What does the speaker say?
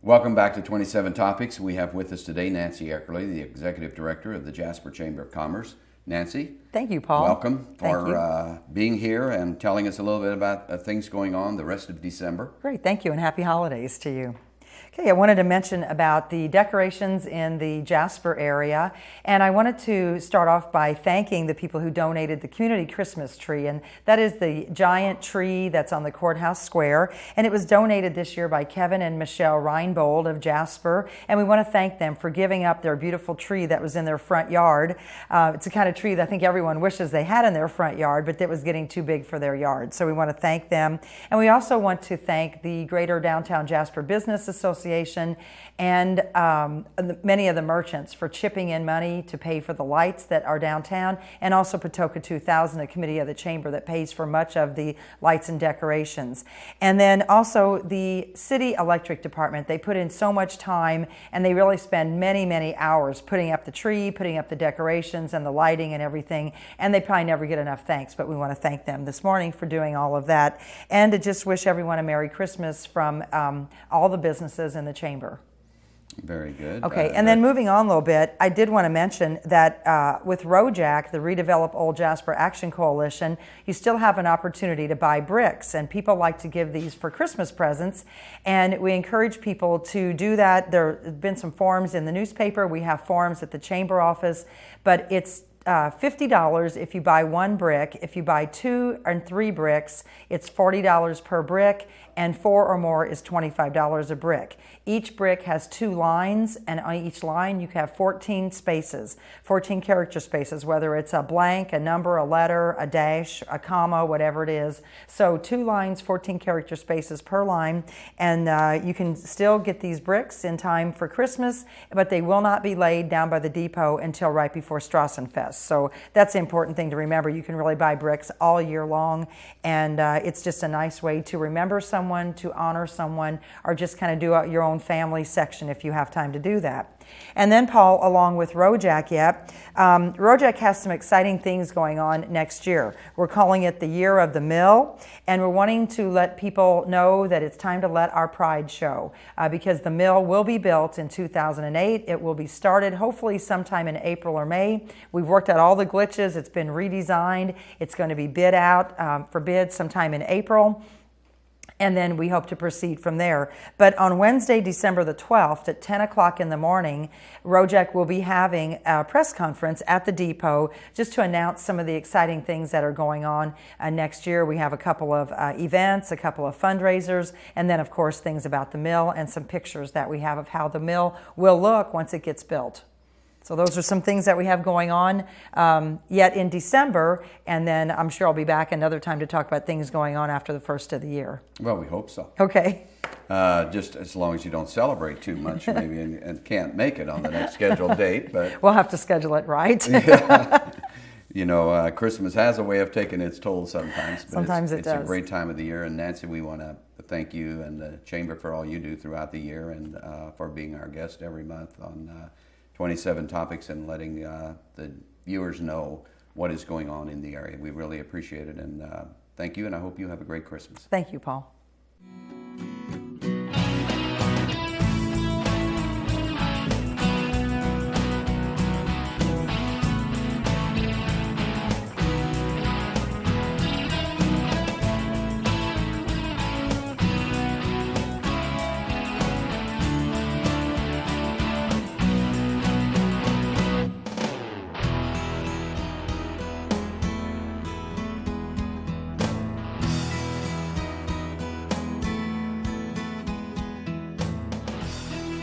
Welcome back to 27 Topics. We have with us today Nancy Eckerle, the Executive Director of the Jasper Chamber of Commerce. Nancy. Thank you, Paul. Welcome for being here and telling us a little bit about things going on the rest of December. Great, thank you, and happy holidays to you. Okay, I wanted to mention about the decorations in the Jasper area, and I wanted to start off by thanking the people who donated the community Christmas tree, and that is the giant tree that's on the courthouse square, and it was donated this year by Kevin and Michelle Reinbold of Jasper, and we want to thank them for giving up their beautiful tree that was in their front yard. It's the kind of tree that I think everyone wishes they had in their front yard, but that was getting too big for their yard, so we want to thank them. And we also want to thank the Greater Downtown Jasper Business Association and many of the merchants for chipping in money to pay for the lights that are downtown, and also Patoka 2000, a committee of the Chamber that pays for much of the lights and decorations. And then also the City Electric Department, they put in so much time and they really spend many, many hours putting up the tree, putting up the decorations and the lighting and everything, and they probably never get enough thanks, but we want to thank them this morning for doing all of that, and to just wish everyone a Merry Christmas from all the businesses in the Chamber. Very good. Okay, and then moving on a little bit, I did want to mention that with ROJAC, the Redevelop Old Jasper Action Coalition, you still have an opportunity to buy bricks, and people like to give these for Christmas presents, and we encourage people to do that. There have been some forms in the newspaper. We have forms at the Chamber office, but it's $50 if you buy one brick. If you buy 2 and 3 bricks, it's $40 per brick, and 4 or more is $25 a brick. Each brick has 2 lines, and on each line you have 14 spaces, 14 character spaces, whether it's a blank, a number, a letter, a dash, a comma, whatever it is. So 2 lines, 14 character spaces per line, and you can still get these bricks in time for Christmas, but they will not be laid down by the depot until right before Strassenfest. So that's the important thing to remember. You can really buy bricks all year long, and it's just a nice way to remember someone, to honor someone, or just kind of do your own family section if you have time to do that. And then, Paul, along with ROJAC, ROJAC has some exciting things going on next year. We're calling it the Year of the Mill, and we're wanting to let people know that it's time to let our pride show, because the mill will be built in 2008. It will be started hopefully sometime in April or May. We've worked out all the glitches. It's been redesigned. It's going to be bid out for bid sometime in April, and then we hope to proceed from there. But on Wednesday, December the 12th at 10 o'clock in the morning, ROJAC will be having a press conference at the depot just to announce some of the exciting things that are going on next year. We have a couple of events, a couple of fundraisers, and then of course things about the mill and some pictures that we have of how the mill will look once it gets built. So those are some things that we have going on yet in December, and then I'm sure I'll be back another time to talk about things going on after the first of the year. Well, we hope so. Okay. Just as long as you don't celebrate too much, maybe, and can't make it on the next scheduled date. But we'll have to schedule it right. Yeah. You know, Christmas has a way of taking its toll sometimes. But sometimes it does. It's a great time of the year, and Nancy, we want to thank you and the Chamber for all you do throughout the year, and for being our guest every month on 27 Topics and letting the viewers know what is going on in the area. We really appreciate it, and thank you, and I hope you have a great Christmas. Thank you, Paul.